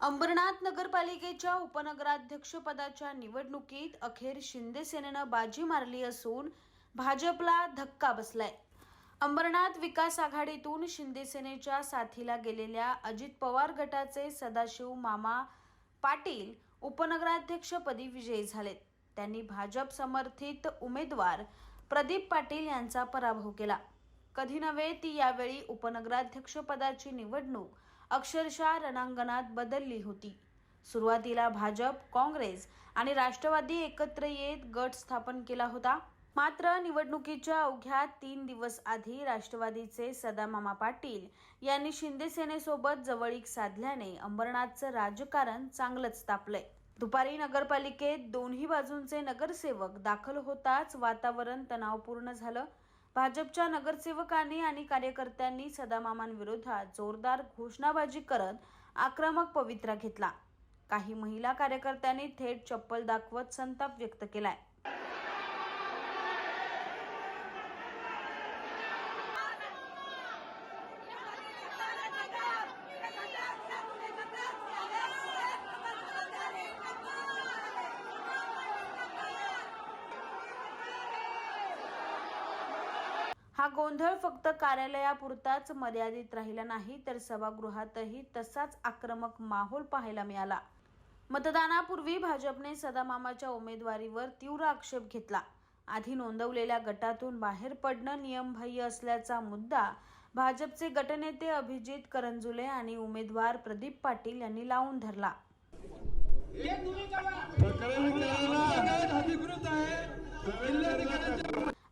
अंबरनाथ नगरपालिकेच्या उपनगराध्यक्षपदाच्या निवडणुकीत अखेर शिंदे सेनेनं बाजी मारली असून भाजपला धक्का बसलाय। अंबरनाथ विकास आघाडीतून शिंदे सेनेच्या साथीला गेलेल्या अजित पवार गटाचे सदाशिव मामा पाटील उपनगराध्यक्षपदी विजयी झालेत। त्यांनी भाजप समर्थित उमेदवार प्रदीप पाटील यांचा पराभव केला। कधी नव्हे ती यावेळी उपनगराध्यक्षपदाची निवडणूक अक्षरशः रणांगणात बदलली होती। सुरुवातीला भाजप, काँग्रेस आणि राष्ट्रवादी एकत्र येत गट स्थापन केला होता। मात्र निवडणुकीच्या अवघ्या 3 दिवस आधी राष्ट्रवादीचे सदामामा पाटील यांनी शिंदे सेनेसोबत जवळीक साधल्याने अंबरनाथचं राजकारण चांगलंच तापलंय। दुपारी नगरपालिकेत दोन्ही बाजूंचे नगरसेवक दाखल होताच वातावरण तणावपूर्ण झालं। भाजपच्या नगरसेवकांनी आणि कार्यकर्त्यांनी सदामामांविरोधात जोरदार घोषणाबाजी करत आक्रमक पवित्रा घेतला। काही महिला कार्यकर्त्यांनी थेट चप्पल दाखवत संताप व्यक्त केलाय। हा गोंधळ फक्त कार्यालयापुरताच मर्यादित राहिला नाही तर सभागृहातही तसाच आक्रमक माहोल पाहायला मिळाला। मतदानापूर्वी भाजपने सदामामाच्या उमेदवारीवर तीव्र आक्षेप घेतला। आधी नोंदवलेल्या गटातून बाहेर पडणं नियमबाह्य असल्याचा मुद्दा भाजपचे गटनेते अभिजित करंजुले आणि उमेदवार प्रदीप पाटील यांनी लावून धरला।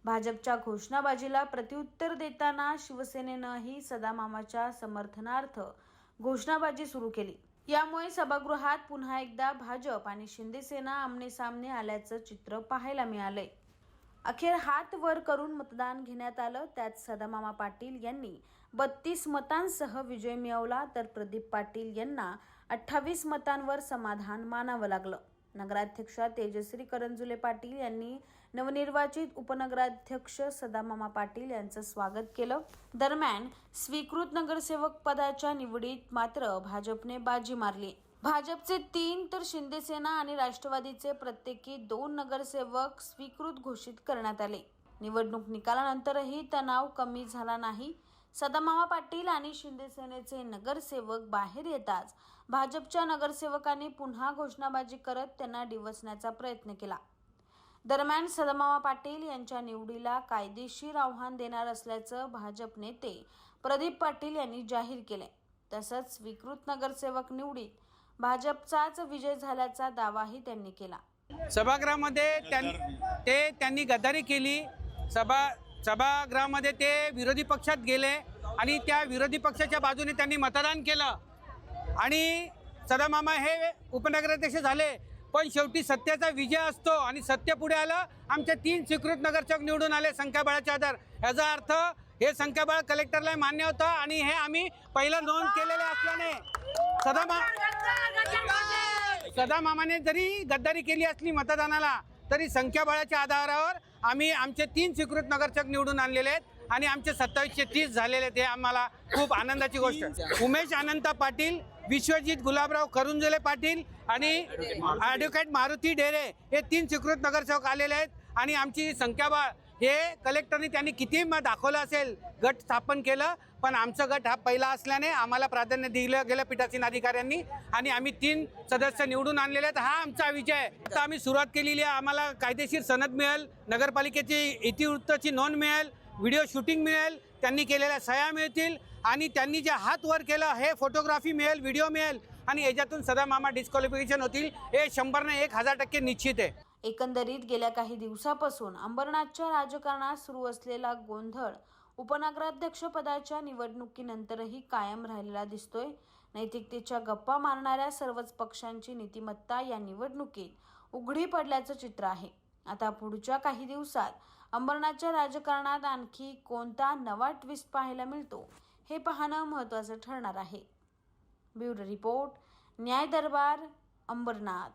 भाजपच्या घोषणाबाजीला प्रत्युत्तर देताना शिवसेनेनंही सदामामाच्या समर्थनार्थ घोषणाबाजी सुरू केली। यामुळे सभागृहात पुन्हा एकदा भाजप आणि शिंदे सेना आमनेसामने आल्याचं चित्र पाहायला मिळालंय। अखेर हात वर करून मतदान घेण्यात आलं। त्यात सदामामा पाटील यांनी 32 मतांसह विजय मिळवला तर प्रदीप पाटील यांना 28 मतांवर समाधान मानावं लागलं। नगराध्यक्षा तेजश्री करंजुले पाटील यांनी नवनिर्वाचित उपनगराध्यक्ष सदामामा पाटील यांचं स्वागत केलं। दरम्यान स्वीकृत नगरसेवक पदाच्या निवडीत मात्र भाजपने बाजी मारली। भाजपचे 3 तर शिंदे सेना आणि राष्ट्रवादीचे प्रत्येकी 2 नगरसेवक स्वीकृत घोषित करण्यात आले। निवडणूक निकालानंतरही तणाव कमी झाला नाही। सदामामा पाटील आणि शिंदे सेनेचे नगरसेवक बाहेर येताच भाजपच्या नगरसेवकांनी पुन्हा घोषणाबाजी करत त्यांना डिवचण्याचा प्रयत्न केला। दरम्यान सदामामा पाटील यांच्या निवडीला कायदेशीर आव्हान देणार असल्याचं भाजप नेते प्रदीप पाटील यांनी जाहीर केले। तसंच स्वीकृत नगरसेवक निवडीत भाजपचाच विजय झाल्याचा दावाही त्यांनी केला। सभागृहामध्ये त्यांनी गद्दारी केली। सभागृहामध्ये ते विरोधी पक्षात गेले आणि त्या विरोधी पक्षाच्या बाजूने त्यांनी मतदान केलं आणि सदामामा हे उपनगराध्यक्ष झाले। पण शेवटी सत्याचा विजय असतो आणि सत्य पुढे आलं। आमचे 3 स्वीकृत नगरसेवक निवडून आले संख्याबळाच्या आधार। याचा अर्थ हे संख्याबळ कलेक्टरला मान्य होतं आणि हे आम्ही पहिलं नोंद केलेले असल्याने सदामामाने जरी गद्दारी केली असली मतदानाला तरी संख्याबळाच्या आधारावर आम्ही आमचे 3 स्वीकृत नगरसेवक निवडून आणलेले आहेत आणि आमचे 2730 झालेले आहेत। हे आम्हाला खूप आनंदाची गोष्ट आहे। उमेश अनंत पाटील, विश्वजित गुलाबराव करंजुले पाटील आणि ॲडव्होकेट मारुती डेरे हे 3 स्वीकृत नगरसेवक आलेले आहेत आणि आमची संख्याबळ हे कलेक्टरने त्यांनी किती दाखवलं असेल गट स्थापन केलं, पण आमचं गट हा पहिला असल्याने आम्हाला प्राधान्य दिलं गेलं पीठासीन अधिकाऱ्यांनी आणि आम्ही 3 सदस्य निवडून आणलेले आहेत। हा आमचा विजय आहे। आता आम्ही सुरुवात केलेली आहे। आम्हाला कायदेशीर सनद मिळेल, नगरपालिकेची इतिवृत्ताची नोंद मिळेल, व्हिडिओ शूटिंग मिळेल, त्यांनी केलेल्या सह्या मिळतील आणि त्यांनी जे हात वर केलं हे फोटोग्राफी मिळेल, व्हिडिओ मिळेल आणि याच्यातून सदामामा डिस्क्वालिफिकेशन होतील। हे 100% 1000% निश्चित आहे। एकंदरीत गेल्या काही दिवसापासून अंबरनाथच्या राजकारणात सुरू असलेला गोंधळ उपनगराध्यक्ष पदाच्या निवडणुकीनंतरही कायम राहिलेला दिसतोय। नैतिकतेच्या गप्पा मारणाऱ्या सर्वच पक्षांची नीतिमत्ता या निवडणुकीत उघडी पडल्याचं चित्र आहे। आता पुढच्या काही दिवसात अंबरनाथच्या राजकारणात आणखी कोणता नवा ट्विस्ट पाहायला मिळतो हे पाहणं महत्त्वाचं ठरणार आहे। ब्युरो रिपोर्ट, न्याय दरबार, अंबरनाथ।